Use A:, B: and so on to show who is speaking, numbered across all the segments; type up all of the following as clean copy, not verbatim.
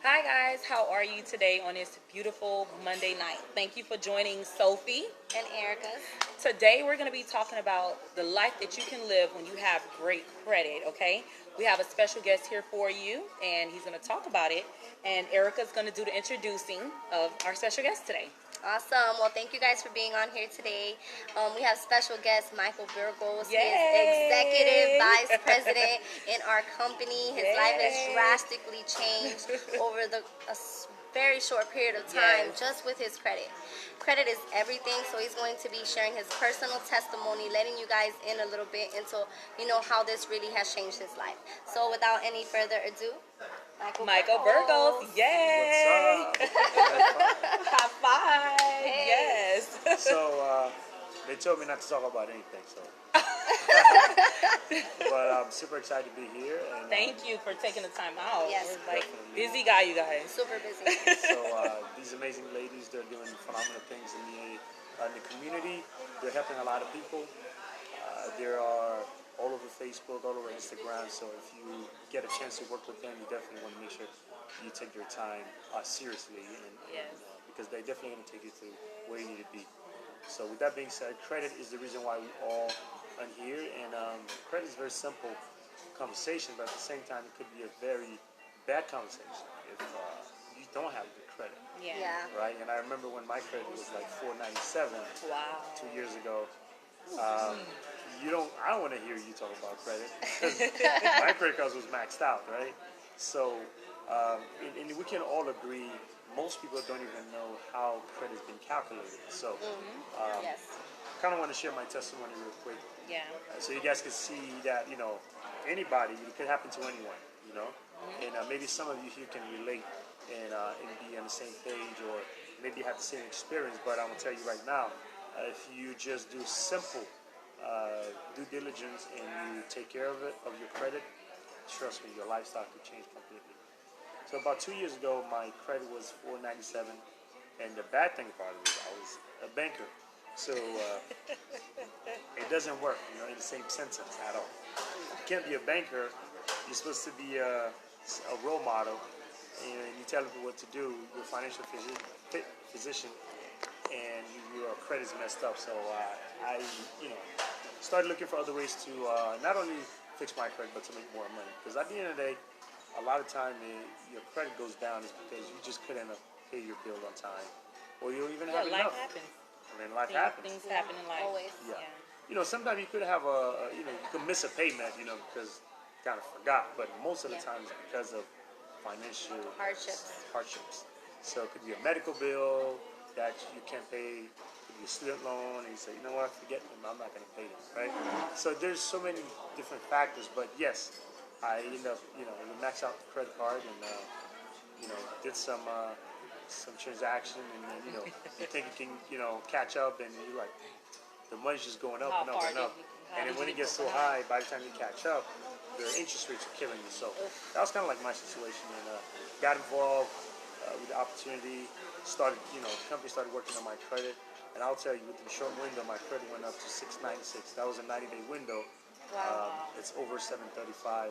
A: Hi guys, how are you today on this beautiful Monday night? Thank you for joining Sophie
B: and Erica's.
A: Today we're going to be talking about the life that you can live when you have great credit, okay? We have a special guest here for you and he's going to talk about it, and Erica's going to do the introducing of our special guest today.
B: Awesome. Well, thank you guys for being on here today. We have special guest Michael Burgos.
A: Yay!
B: He is Executive Vice President in our company. His life has drastically changed over a very short period of time just with his credit. Credit is everything, so he's going to be sharing his personal testimony, letting you guys in a little bit into, how this really has changed his life. So without any further ado,
A: Michael Burgos. Yay!
C: What's up?
A: High five.
B: Hey.
A: Yes.
C: So they told me not to talk about anything, so but I'm super excited to be here. And
A: thank you for taking the time out.
B: Yes.
A: We're like
C: definitely.
A: busy guy, you guys.
B: Super busy.
C: So these amazing ladies, they're doing phenomenal things in the community. They're helping a lot of people. There are all over Facebook, all over Instagram. So if you get a chance to work with them, you definitely want to make sure you take your time seriously, and because they're definitely going to take you to where you need to be. So with that being said, credit is the reason why we all are here, and credit is a very simple conversation, but at the same time, it could be a very bad conversation if you don't have good credit.
B: Yeah.
C: Right? And I remember when my credit was like 497
A: Wow.
C: 2 years ago. I don't want to hear you talk about credit because my credit cards was maxed out, right? So, and we can all agree, most people don't even know how credit's been calculated. So, kind of want to share my testimony real quick.
A: Yeah.
C: So you guys can see that, anybody, it could happen to anyone, and maybe some of you here can relate and be on the same page, or maybe have the same experience. But I'm gonna tell you right now, if you just do simple due diligence and you take care of it, of your credit, trust me, your lifestyle could change completely. So about 2 years ago, my credit was 497, and the bad thing about it is I was a banker. So it doesn't work, in the same sentence at all. You can't be a banker. You're supposed to be a role model, and you tell people what to do. You're a financial physician, and your credit's messed up. So I started looking for other ways to not only fix my credit, but to make more money. Because at the end of the day, a lot of time your credit goes down is because you just couldn't pay your bill on time, or you don't even have enough.
A: Life happens.
C: I mean, life happens.
A: Things happen in life.
B: Always.
C: Yeah. Sometimes you could have you could miss a payment, because you kind of forgot. But most of the time it's because of financial hardships. So it could be a medical bill that you can't pay. It could be a student loan, and you say, you know what, forget them, I'm not going to pay them, right? So there's so many different factors. But yes, I ended up, max out the credit card, and did some transaction, and then you think you can catch up, and you're like, the money's just going up and up and up, and then when it gets so high, by the time you catch up, the interest rates are killing you. So that was kind of like my situation, and got involved with the opportunity. Started, company started working on my credit, and I'll tell you, within a short window, my credit went up to 696. That was a 90-day window.
B: Wow.
C: It's over 735.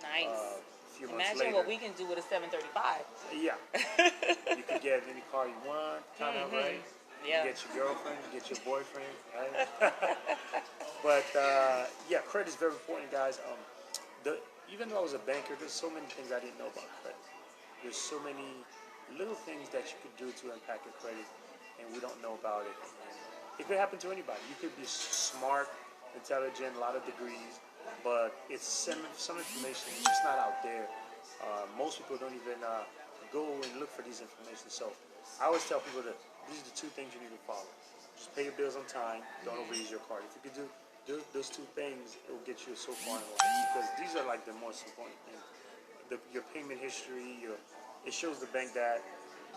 A: Nice.
C: Few months
A: Imagine
C: later.
A: what we can do with a 735.
C: Yeah. You can get any car you want, kind of, right?
A: Yeah.
C: You get your girlfriend, you get your boyfriend, right? But, credit is very important, guys. Even though I was a banker, there's so many things I didn't know about credit. There's so many little things that you could do to impact your credit, and we don't know about it. And it could happen to anybody. You could be smart, intelligent, a lot of degrees, but it's some information that's just not out there. Most people don't even go and look for these information. So I always tell people that these are the two things you need to follow. Just pay your bills on time. Don't overuse your card. If you could do those two things, it will get you so far in life, because these are like the most important things. Your payment history, it shows the bank that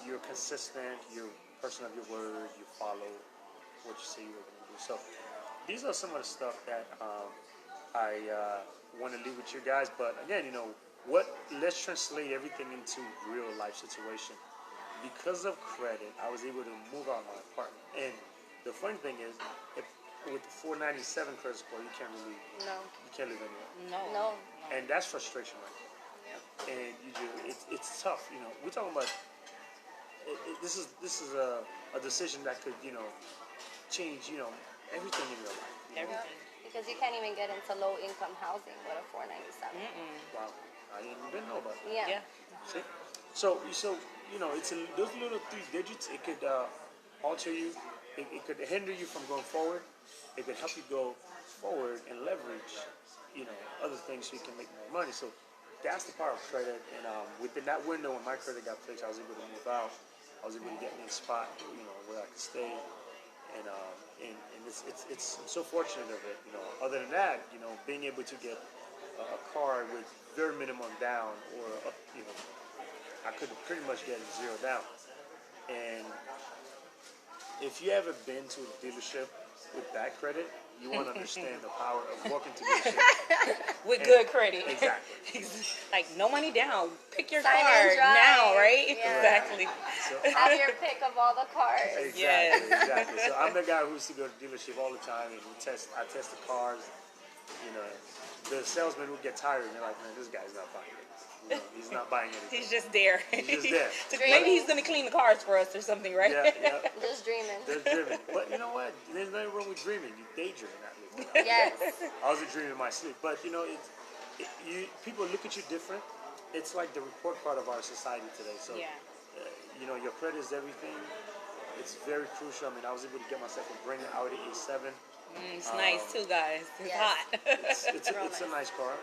C: you're consistent, you're a person of your word, you follow what you say you're going to do. So these are some of the stuff that I want to leave with you guys. But again, let's translate everything into real life situation. Because of credit, I was able to move out of my apartment. And the funny thing is, with the 497 credit score, you can't live anywhere.
A: No.
C: And that's frustration right there. And it's it's tough. You know, we're talking about this is a decision that could change everything in your life.
A: Everything.
B: Because you can't even get into low income housing with a 497.
C: Wow, I didn't know about that.
B: Yeah.
A: Yeah.
C: See? So it's those little 3 digits. It could alter you. It could hinder you from going forward. It could help you go forward and leverage, other things so you can make more money. So that's the power of credit. And within that window, when my credit got fixed, I was able to move out. I was able to get me a spot, where I could stay. And it's I'm so fortunate of it. Other than that, being able to get a car with very minimum down, or I could pretty much get 0 down. And if you ever been to a dealership with bad credit, you won't understand the power of walking to the dealership
A: With good credit.
C: Exactly.
A: Like, no money down. Pick your
B: Sign and
A: card
B: drive.
A: now, right?
B: Yeah.
A: Exactly.
C: So
B: Have your pick of all the cars.
C: Exactly. So I'm the guy who used to go to the dealership all the time, and I test the cars. The salesman would get tired, and they're like, man, this guy's not buying it. He's not buying anything.
A: He's just there.
C: He's just there.
A: Maybe he's going to clean the cars for us or something, right?
C: Yeah.
B: Just dreaming.
C: They're driven. But you know what? There's nothing wrong with dreaming. You daydream at least.
B: Yes.
C: I was a dreamer in my sleep. But people look at you different. It's like the report card of our society today. So
A: Yeah.
C: Your credit is everything. It's very crucial. I mean, I was able to get myself a brand new Audi A7.
A: It's nice too, guys. It's
B: Yes.
A: hot.
C: It's a nice car,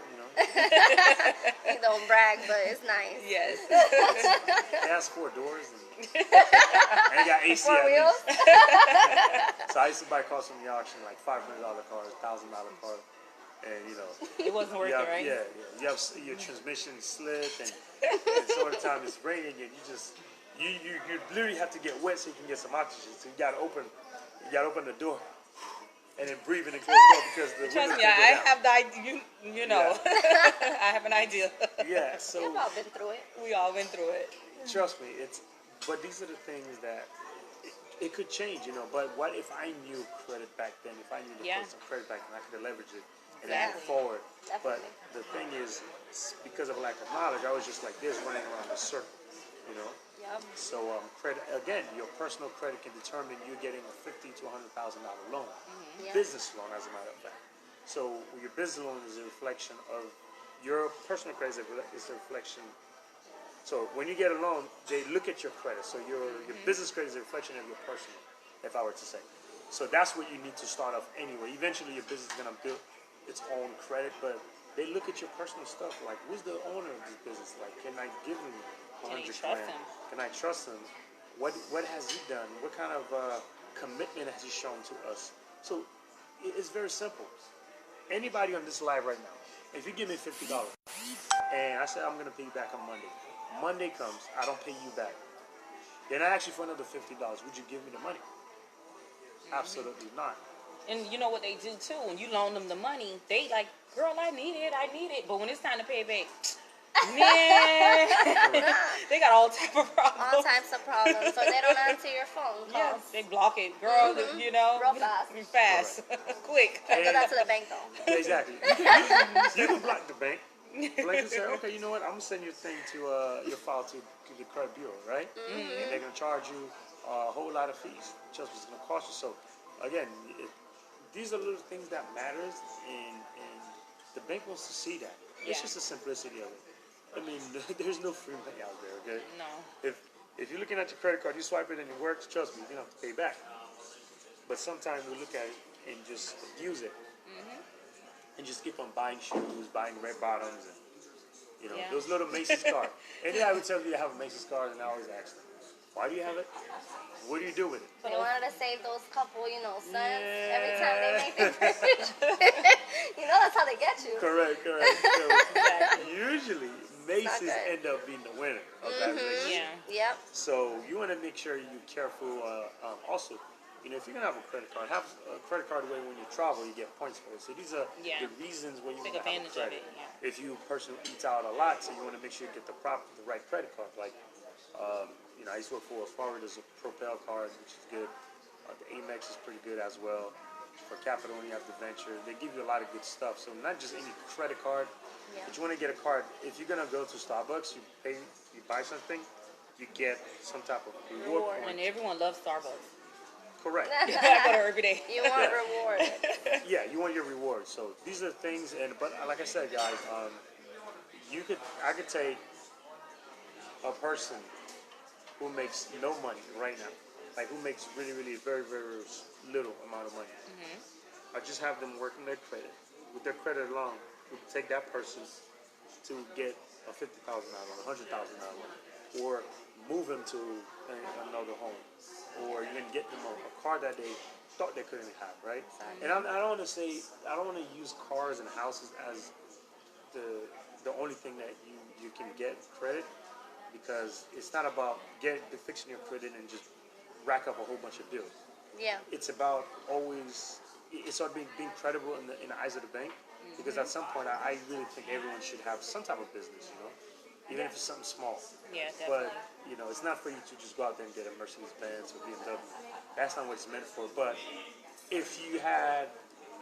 B: You don't brag, but it's nice.
A: Yes.
C: It has 4 doors and it got AC
B: 4
C: at
B: wheels.
C: least. So I used to buy cars from the auction, like $500 cars, $1,000 cars, and
A: It wasn't working, right?
C: Yeah. You have your transmission slip, and so the time it's raining, and you literally have to get wet so you can get some oxygen. So you gotta open the door. And then breathe in the closed door because the
A: Trust
C: windows
A: me,
C: can go
A: I
C: down.
A: have the idea. You know, I have an idea.
C: Yeah, so
B: We've all been through it.
A: We all went through it.
C: trust me, but these are the things that it could change, But what if I knew credit back then? If I knew to put some credit back then, I could have leveraged it and then move forward. But
B: Definitely.
C: the thing is, because of lack of knowledge, I was just like this, running around the circle,
B: Yep.
C: So credit again, your personal credit can determine you getting a $50,000 to $100,000 loan,
B: Yeah.
C: business loan, as a matter of fact. So your business loan is a reflection of your personal credit is a reflection. So when you get a loan, they look at your credit. So your business credit is a reflection of your personal, if I were to say. So that's what you need to start off anyway. Eventually, your business is gonna build its own credit, but they look at your personal stuff. Like, who's the owner of this business? Like, can I give him
A: Can you
C: 100
A: trust
C: grand?
A: him?
C: Can I trust him? What has he done? What kind of commitment has he shown to us? So it's very simple. Anybody on this live right now, if you give me $50 and I say I'm gonna pay you back on Monday, Monday comes, I don't pay you back, then I ask you for another $50. Would you give me the money? Absolutely not.
A: And you know what they do too? When you loan them the money, they like, girl, I need it. But when it's time to pay it back, man, they got all type of problems.
B: All types of problems. So they don't answer your phone
A: Yes,
B: calls.
A: they block it, girl.
B: Real fast.
A: Fast, quick.
B: Go that to the bank though.
C: Exactly. You can block the bank. Like you say, okay, you know what? I'm gonna send your thing to your file to the credit bureau, right? And they're gonna charge you a whole lot of fees. Just what it's gonna cost you. So again, these are little things that matters, and the bank wants to see that. It's just the simplicity of it. I mean, there's no free money out there, okay?
A: No.
C: If you're looking at your credit card, you swipe it and it works, trust me, you're gonna have to pay back. But sometimes we look at it and just abuse it. And just keep on buying shoes, buying red bottoms, and those little Macy's cards. Anytime I would tell you I have a Macy's card, and I always ask them, why do you have it? What do you do with it?
B: They wanted to save those couple, cents every time they make their purchase. That's how they get you.
C: Correct. So usually Macy's
B: good.
C: end up being the winner of that race.
A: Yeah.
B: Yep.
C: So you want to make sure you're careful. Also, if you're gonna have a credit card, have a credit card way when you travel, you get points for it. So these are the reasons where you
A: Take
C: want to have a
A: advantage of
C: credit.
A: it, yeah.
C: If you personally eat out a lot, so you want to make sure you get the right credit card. Like, I used to work for Wells Fargo. There's a Propel card, which is good. The Amex is pretty good as well. For Capital, you have the Venture. They give you a lot of good stuff. So not just any credit card,
B: Yeah.
C: But you want to get a card. If you're gonna go to Starbucks, you buy something, you get some type of reward
A: And
C: point.
A: everyone loves Starbucks.
C: Correct.
A: I go there every day.
B: You want rewarded.
C: Yeah, you want your reward. So these are things, but like I said, guys, I could take a person who makes no money right now, like who makes really, really very, very little amount of money. I just have them working their credit. With their credit alone, we can take that person to get a $50,000 loan, $100,000 loan, or move them to another home, or you can get them a car that they thought they couldn't have, right? And I don't want to say, I don't want to use cars and houses as the only thing that you can get credit, because it's not about fixing your credit and just rack up a whole bunch of bills.
B: Yeah.
C: It's about it's about being credible in the eyes of the bank, because at some point I really think everyone should have some type of business, even if it's something small.
A: Yeah, definitely.
C: But it's not for you to just go out there and get a Mercedes Benz or BMW. That's not what it's meant for. But if you had,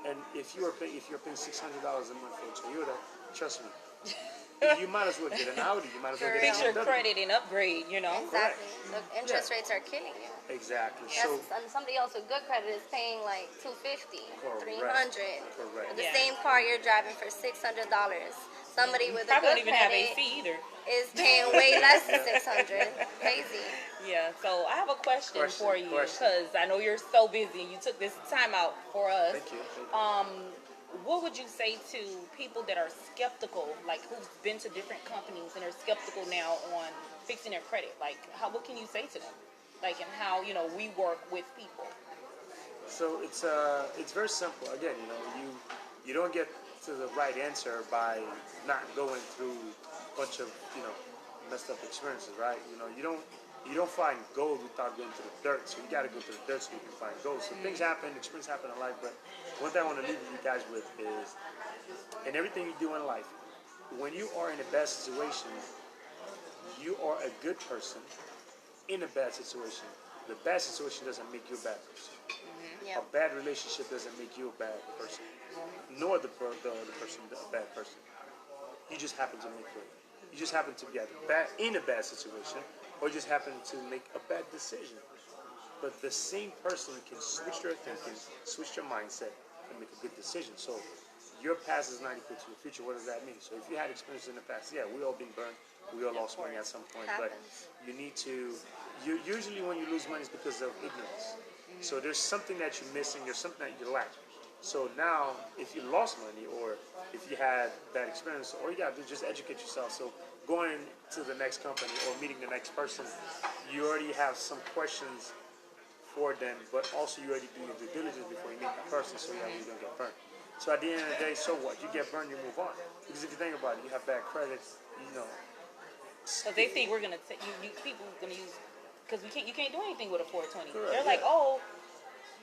C: and if you're paying $600 a month for a Toyota, trust me, you might as well get an Audi. You might as well get
A: Fix
C: a
A: your
C: BMW.
A: credit and upgrade,
B: Exactly. Look, interest rates are killing you.
C: Exactly.
B: Yes,
C: So
B: and somebody else with good credit is paying like $250, $300
C: Correct.
B: for the
A: Yeah.
B: same car you're driving for $600. Somebody with a
A: Probably don't
B: good
A: even have
B: credit
A: AC either.
B: is paying way less than $600. Crazy.
A: Yeah, so I have a question for you,
C: Question.
A: because I know you're so busy and you took this time out for us.
C: Thank you.
A: What would you say to people that are skeptical, like who've been to different companies and are skeptical now on fixing their credit? Like, what can you say to them? Like, and how we work with people.
C: So it's very simple. Again, you don't get to the right answer by not going through a bunch of messed up experiences, right? You don't find gold without going through the dirt. So you got to go through the dirt so you can find gold. So things happen, experience happen in life. But one thing I want to leave you guys with is, in everything you do in life, when you are in a bad situation, you are a good person in a bad situation. The bad situation doesn't make you a bad person.
B: Yeah.
C: A bad relationship doesn't make you a bad person. Nor the other person a bad person. You just happen to make it. You just happen to be in a bad situation, or you just happen to make a bad decision. But the same person can switch their thinking, switch their mindset, and make a good decision. So your past is not equal to your future. What does that mean? So if you had experiences in the past, yeah, we all been burned. We all lost money at some point. But you need to. Usually when you lose money, it's because of ignorance. So there's something that you're missing. There's something that you lack. So now, if you lost money, or if you had bad experience, all you gotta do is just educate yourself. So going to the next company or meeting the next person, you already have some questions for them, but also you already do your due diligence before you meet the person, so you don't get burned. So at the end of the day, so what? You get burned, you move on. Because if you think about it, you have bad credit,
A: Because they think we're gonna people gonna use, because you can't do anything with a 420.
C: Correct,
A: They're like,
C: yeah.
A: oh,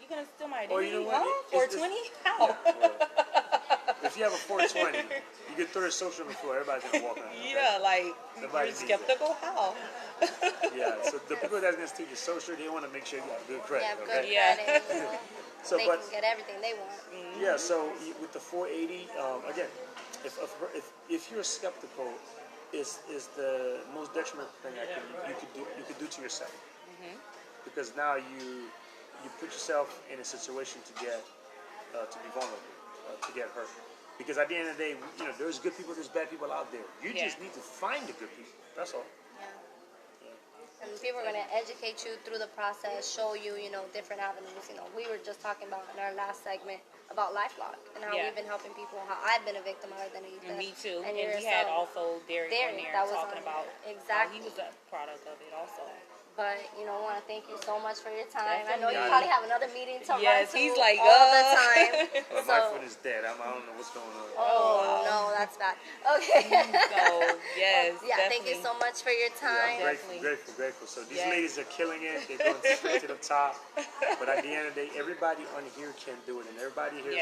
A: you're gonna steal my
C: Or
A: identity?
C: you know what?
A: Huh? 420? How?
C: If you have a 420, you can throw your social on the floor. Everybody's gonna walk around.
A: Yeah, like
C: Nobody
A: you're
C: needs
A: skeptical. How?
C: Yeah. So the people that's gonna steal your social, they want to make sure you have good credit.
B: Yeah, good
C: Okay?
A: Yeah.
B: credit.
C: So,
B: They
C: but
B: can get everything they want.
C: yeah. So with the 480, again, if you're skeptical, is the most detrimental thing you could do to yourself. Because now you put yourself in a situation to be vulnerable, to get hurt. Because at the end of the day, there's good people, there's bad people out there. You just need to find the good people. That's all.
B: Yeah. And people are going to educate you through the process, show you, different avenues. We were just talking about in our last segment about LifeLock and how we've been helping people, how I've been a victim of it.
A: And me too.
B: And
A: we had also Derek on there
B: that was
A: talking
B: on
A: about
B: there. Exactly.
A: how he was a product of it also.
B: But, I want to thank you so much for your time. I know you
A: Definitely.
B: probably have another meeting to run
A: Yes,
B: to
A: he's like,
B: all the time.
C: Well, my foot is dead. I don't know what's going on.
B: Oh, no, that's bad. Okay.
A: So, yes,
B: yeah, thank you so much for your time.
C: I'm
A: Definitely.
C: grateful. So these ladies are killing it. They're going straight to the top. But at the end of the day, everybody on here can do it. And everybody here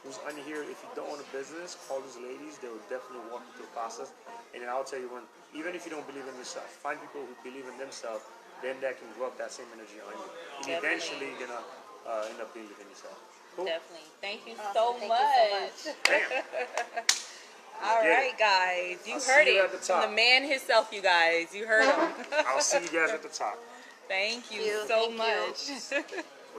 C: who's on here, if you don't own a business, call these ladies. They will definitely walk you through the process. And then I'll tell you even if you don't believe in yourself, find people who believe in themselves, then that can grow up that same energy on you. And eventually you're going to end up believing in yourself. Cool?
A: Definitely. Thank you
B: Awesome.
A: so
B: Thank
A: much.
B: you so much.
C: Damn.
A: All
C: Get
A: right,
C: it.
A: guys. You
C: I'll
A: heard
C: see you
A: it
C: at the
A: from
C: top.
A: the man himself, you guys. You heard him.
C: I'll see you guys at the top.
A: Thank you
B: You,
A: so
B: thank you.
A: much.